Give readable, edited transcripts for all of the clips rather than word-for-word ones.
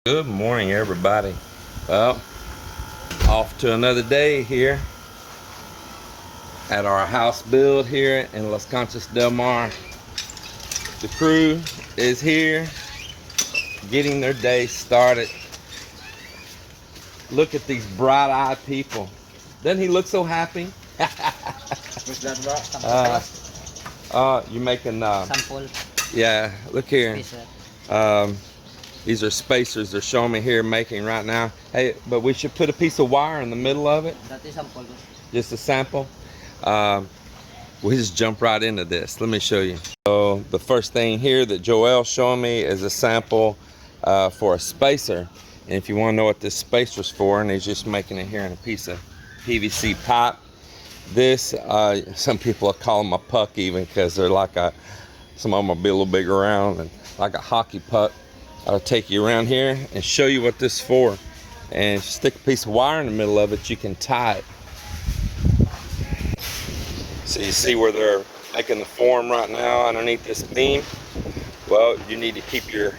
Good morning, everybody. Well, off to another day here at our house build here in Las Conchas del Mar. The crew is here getting their day started. Look at these bright-eyed people. Doesn't he look so happy? What's that about? You're making Sample. yeah, look here. Spacer. These are spacers they're showing me here making right now. Hey, but we should put a piece of wire in the middle of it. That is sample. Just a sample. We just jump right into this. Let me show you. So the first thing here that Joel's showing me is a sample for a spacer. And if you want to know what this spacer's for, and he's just making it here in a piece of PVC pipe. This, some people call them a puck even, because they're like some of them will be a little bigger around and like a hockey puck. I'll take you around here and show you what this is for. And stick a piece of wire in the middle of it, you can tie it. So you see where they're making the form right now underneath this beam? Well, you need to keep your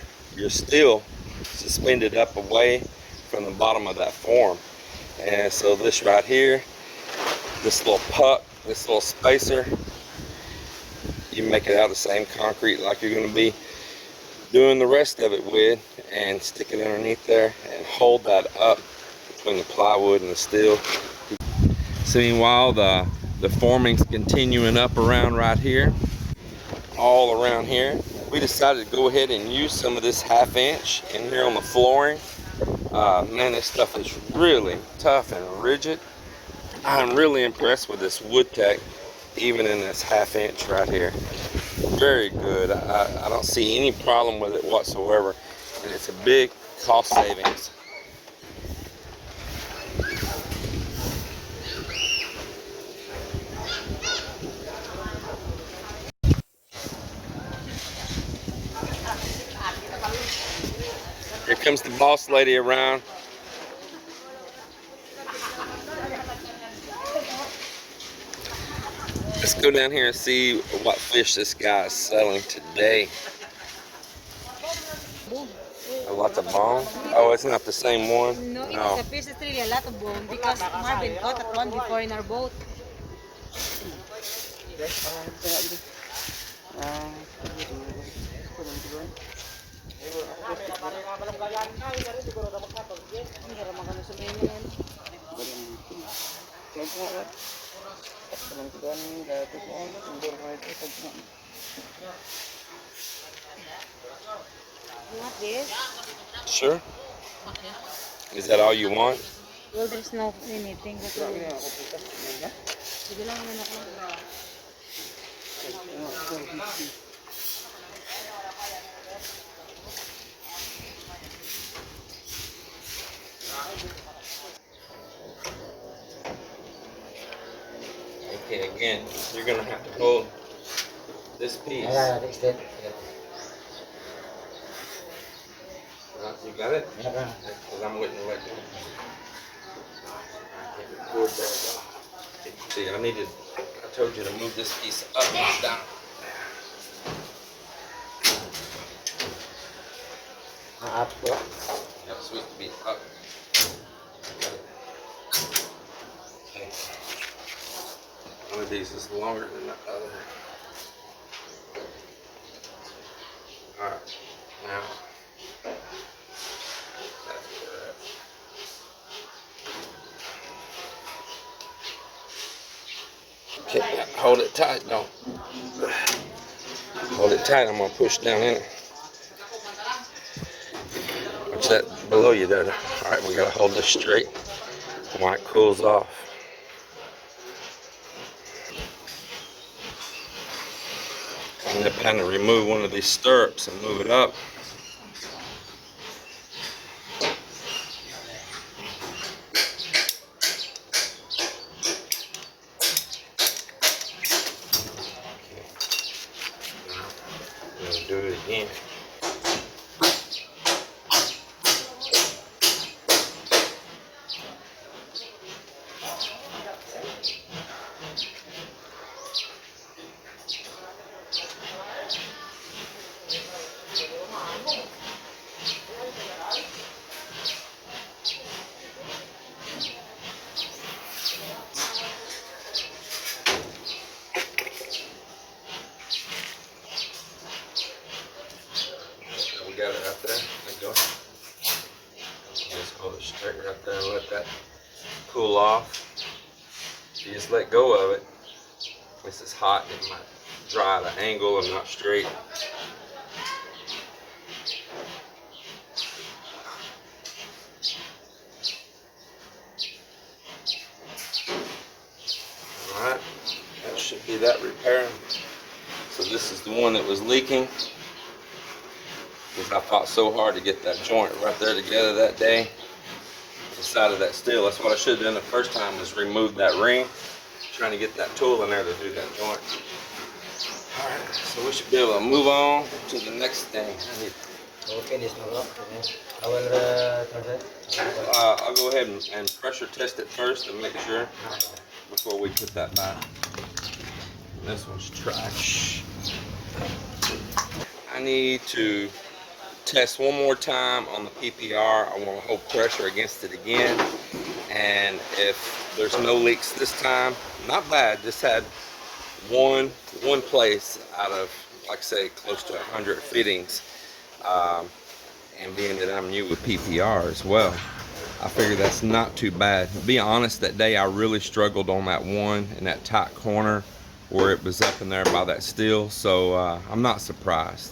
steel suspended up away from the bottom of that form. And so this right here, this little puck, this little spacer, you make it out of the same concrete like you're going to be doing the rest of it with, and stick it underneath there and hold that up between the plywood and the steel. So meanwhile, the forming's continuing up around right here, all around here. We decided to go ahead and use some of this 1/2 inch in here on the flooring. Man, this stuff is really tough and rigid. I'm really impressed with this wood tech, even in this 1/2 inch right here. Very good. I don't see any problem with it whatsoever, and it's a big cost savings. Here comes the boss lady around. Let's go down here and see what fish this guy is selling today. A lot of bone? Oh, it's not the same one? No, it's a fish. It's really a lot of bone because Marvin caught that one before in our boat. You want this? Sure. Is that all you want? Well, there's no anything that we will. Sige lang naman ako. Okay, again, you're gonna have to hold this piece. You got it? Because I'm waiting to let go. See, I told you to move this piece up and down. Up. Yep, supposed to be up. Okay. One of these is longer than the other. Alright, now. Okay, hold it tight, don't. Hold it tight, I'm gonna push down in it. Watch that below you there. Alright, we gotta hold this straight while it cools off. I'm gonna kind of remove one of these stirrups and move it up. Do it again. right there and let that cool off. If you just let go of it, this is hot and it might dry at an angle and not straight. Alright, that should be that repair. So this is the one that was leaking, because I fought so hard to get that joint right there together that day. Inside of that steel, that's what I should have done the first time, is remove that ring, trying to get that tool in there to do that joint. Alright, so we should be able to move on to the next thing. Finish now. I will translate. I'll go ahead and pressure test it first and make sure before we put that back. This one's trash. I need to test one more time on the PPR. I want to hold pressure against it again, and if there's no leaks this time, not bad. Just had one place out of, like I say, close to 100 fittings, and being that I'm new with PPR as well, I figure that's not too bad. To be honest, that day I really struggled on that one in that tight corner where it was up in there by that steel, so I'm not surprised.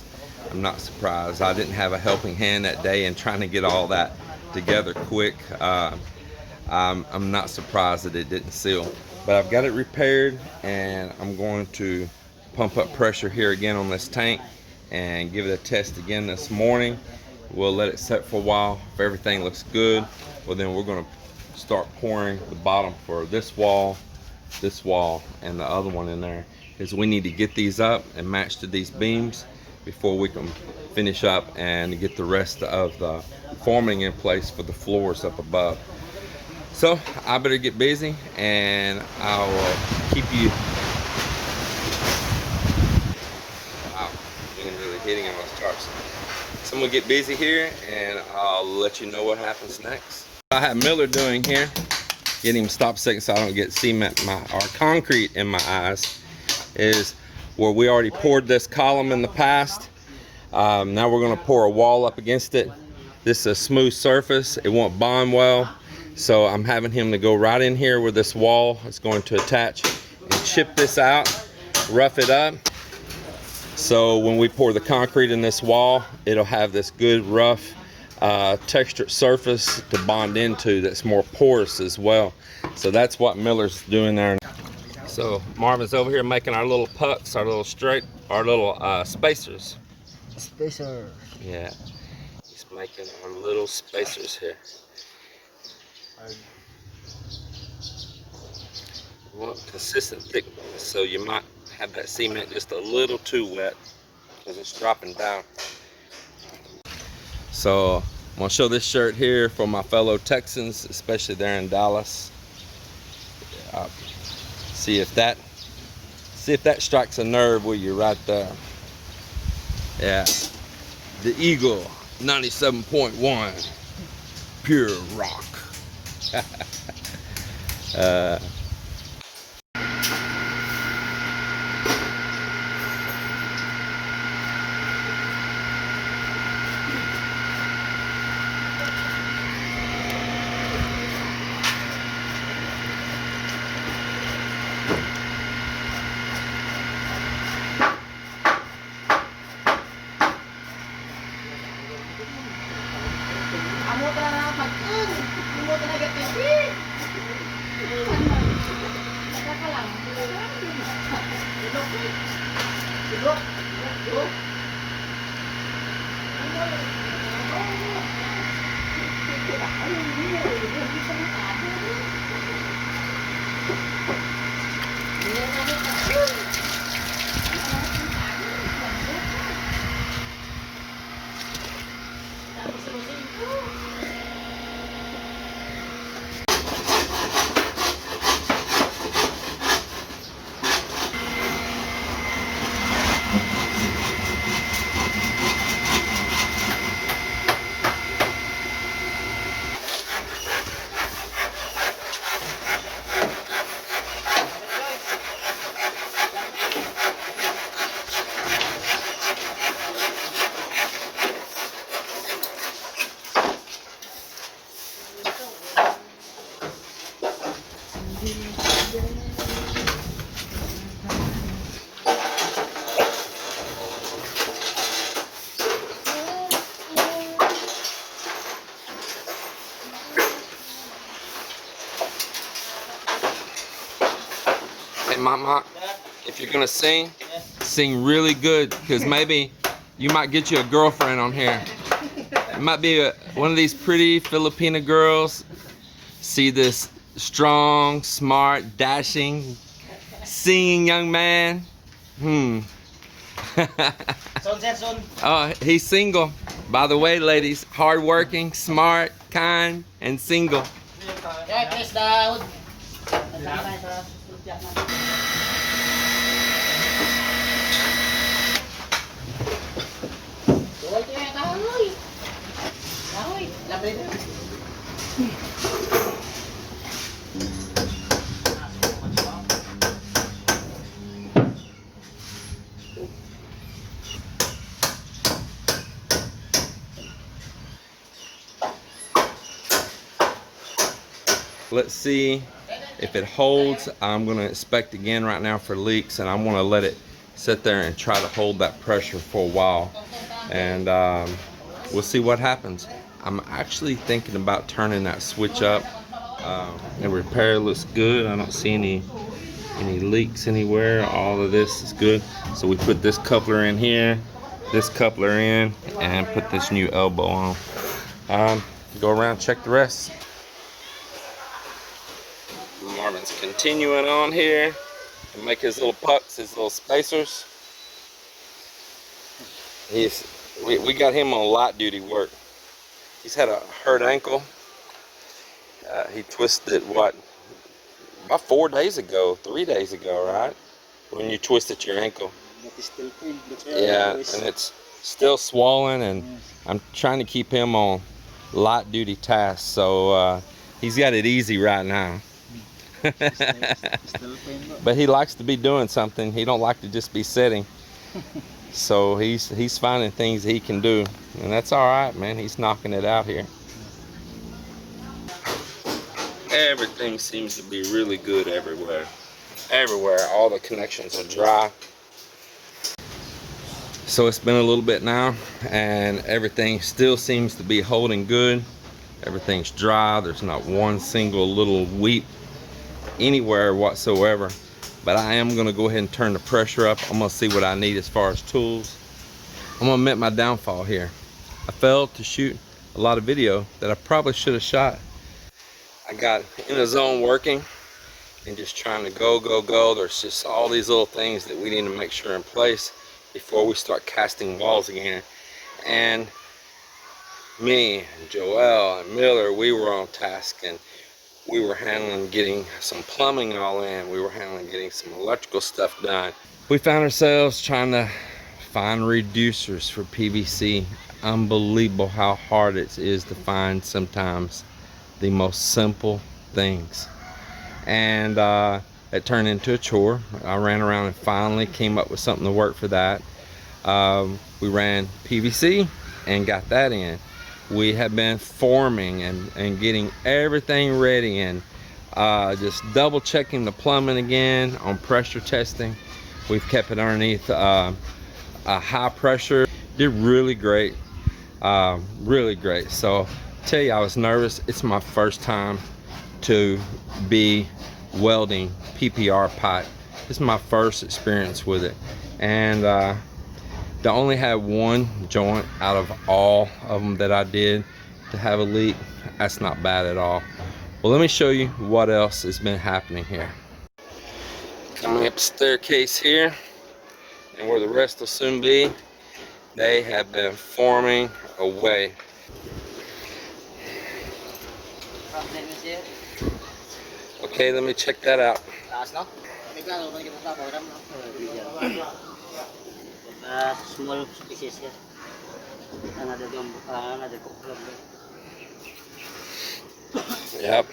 I'm not surprised. I didn't have a helping hand that day in trying to get all that together quick. I'm not surprised that it didn't seal, but I've got it repaired, and I'm going to pump up pressure here again on this tank and give it a test again this morning. We'll let it set for a while. If everything looks good, well, then we're going to start pouring the bottom for this wall, and the other one in there, because we need to get these up and match to these beams before we can finish up and get the rest of the forming in place for the floors up above. So I better get busy, and I will keep you. Wow, I'm really hitting on those tarps. So I'm gonna get busy here, and I'll let you know what happens next. I have Miller doing here, get him stop second so I don't get cement or concrete in my eyes, is where we already poured this column in the past. Now we're going to pour a wall up against it. This is a smooth surface, it won't bond well, so I'm having him to go right in here where this wall is going to attach and chip this out, rough it up, so when we pour the concrete in this wall, it'll have this good rough textured surface to bond into that's more porous as well. So that's what Miller's doing there. So Marvin's over here making our little pucks, our little spacers. Spacer. Yeah, he's making our little spacers here. We want consistent thickness, so you might have that cement just a little too wet because it's dropping down. So I'm gonna show this shirt here for my fellow Texans, especially there in Dallas. See if that strikes a nerve with you right there. Yeah, the Eagle 97.1 pure rock. Hey, Mama, if you're gonna sing, sing really good, because maybe you might get you a girlfriend on here. It might be one of these pretty Filipina girls. See this strong, smart, dashing, singing young man. Oh, he's single. By the way, ladies, hardworking, smart, kind, and single. Let's see if it holds. I'm gonna inspect again right now for leaks, and I'm gonna let it sit there and try to hold that pressure for a while, and we'll see what happens. I'm actually thinking about turning that switch up. The repair looks good. I don't see any leaks anywhere. All of this is good. So we put this coupler in here, this coupler in, and put this new elbow on. Go around, check the rest. Marvin's continuing on here and make his little pucks, his little spacers. We got him on light duty work. He's had a hurt ankle. He twisted what, about 4 days ago, 3 days ago, right? When you twisted your ankle. Yeah, and it's still swollen, and I'm trying to keep him on light duty tasks, so he's got it easy right now. But he likes to be doing something. He don't like to just be sitting. So he's finding things he can do, and that's all right, man. He's knocking it out here. Everything seems to be really good everywhere. Everywhere, all the connections are dry. So it's been a little bit now, and everything still seems to be holding good. Everything's dry. There's not one single little weep anywhere whatsoever. But I am gonna go ahead and turn the pressure up. I'm gonna see what I need as far as tools. I'm gonna admit my downfall here. I failed to shoot a lot of video that I probably should have shot. I got in the zone working and just trying to go. There's just all these little things that we need to make sure in place before we start casting walls again. And me and Joel and Miller, we were on task, and we were handling getting some plumbing all in. We were handling getting some electrical stuff done. We found ourselves trying to find reducers for PVC. Unbelievable how hard it is to find sometimes the most simple things. And it turned into a chore. I ran around and finally came up with something to work for that. We ran PVC and got that in. We have been forming and getting everything ready, and just double checking the plumbing again on pressure testing. We've kept it underneath a high pressure. Did really great, really great. So tell you, I was nervous. It's my first time to be welding PPR pipe. This is my first experience with it, and I only had one joint out of all of them that I did to have a leak. That's not bad at all. Well, let me show you what else has been happening here. Coming up the staircase here, and where the rest will soon be, they have been forming away. Okay, let me check that out. Small pieces here. Another problem. Yep.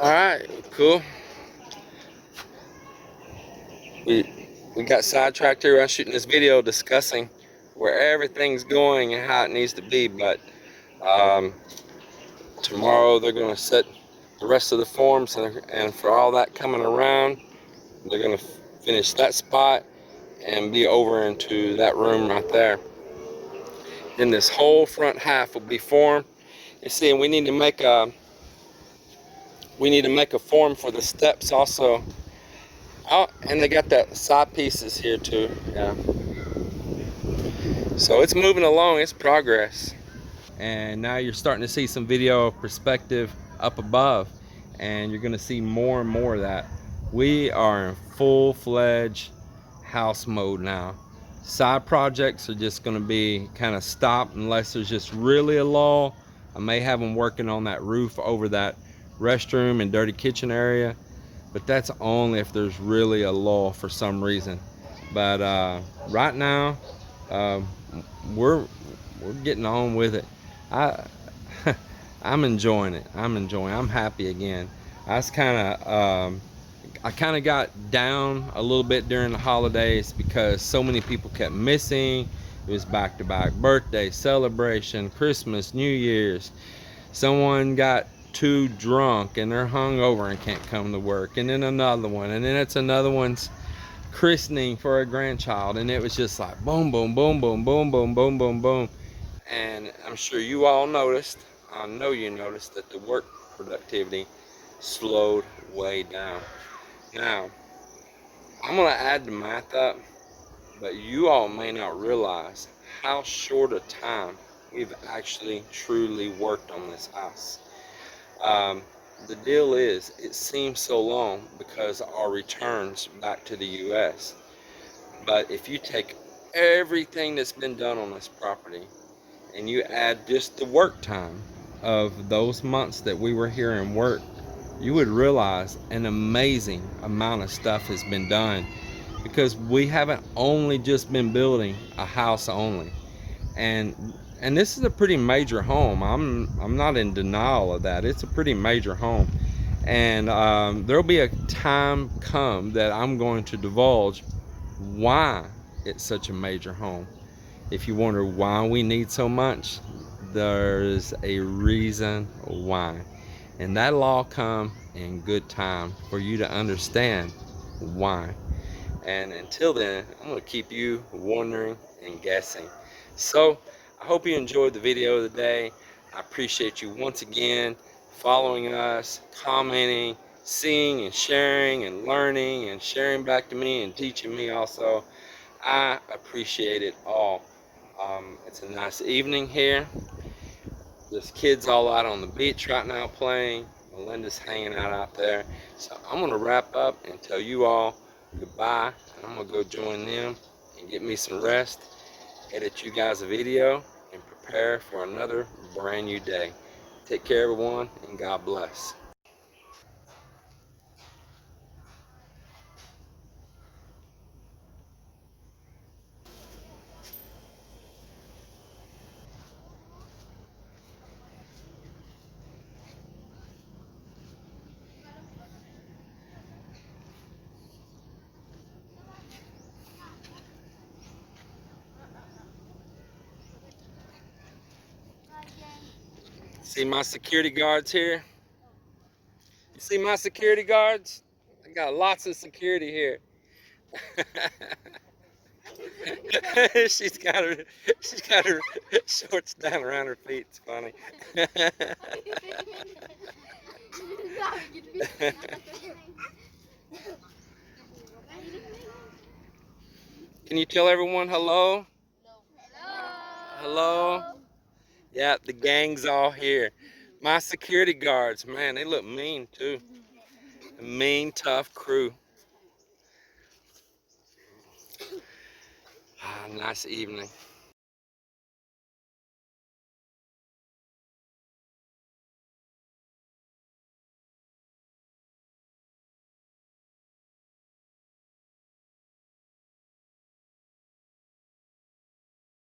All right, cool. We got sidetracked here on shooting this video discussing where everything's going and how it needs to be, but tomorrow they're gonna set the rest of the forms, and for all that coming around, they're gonna finish that spot and be over into that room right there. Then this whole front half will be formed. You see, we need to make a form for the steps also. Oh, and they got that side pieces here too. Yeah. So it's moving along. It's progress. And now you're starting to see some video perspective up above, and you're going to see more and more of that. We are in full-fledged house mode now. Side projects are just going to be kind of stopped unless there's just really a lull. I may have them working on that roof over that restroom and dirty kitchen area, but that's only if there's really a lull for some reason. But right now, um, we're getting on with it. I I'm enjoying it. I'm happy again. I was I kind of got down a little bit during the holidays because so many people kept missing. It was back-to-back birthday celebration, Christmas, New Year's. Someone got too drunk and they're hungover and can't come to work, and then another one, and then it's another one's christening for a grandchild, and it was just like boom, boom, boom, boom, boom, boom, boom, boom, boom. And I'm sure you all noticed, I know you noticed, that the work productivity slowed way down. Now, I'm going to add the math up, but you all may not realize how short a time we've actually truly worked on this house. The deal is, it seems so long because of our returns back to the U.S. But if you take everything that's been done on this property and you add just the work time of those months that we were here and worked, you would realize an amazing amount of stuff has been done, because we haven't only just been building a house only. And this is a pretty major home. I'm not in denial of that. It's a pretty major home, and there'll be a time come that I'm going to divulge why it's such a major home. If you wonder why we need so much, there's a reason why. And that'll all come in good time for you to understand why. And until then, I'm going to keep you wondering and guessing. So, I hope you enjoyed the video of the day. I appreciate you once again following us, commenting, seeing and sharing and learning and sharing back to me and teaching me also. I appreciate it all. It's a nice evening here. There's kids all out on the beach right now playing. Melinda's hanging out there. So I'm going to wrap up and tell you all goodbye. And I'm going to go join them and get me some rest, edit you guys a video, and prepare for another brand new day. Take care, everyone, and God bless. See my security guards here? You see my security guards? I got lots of security here. she's got her shorts down around her feet. It's funny. Can you tell everyone hello? Hello? Yeah, the gang's all here. My security guards, man, they look mean too. A mean, tough crew. Nice evening.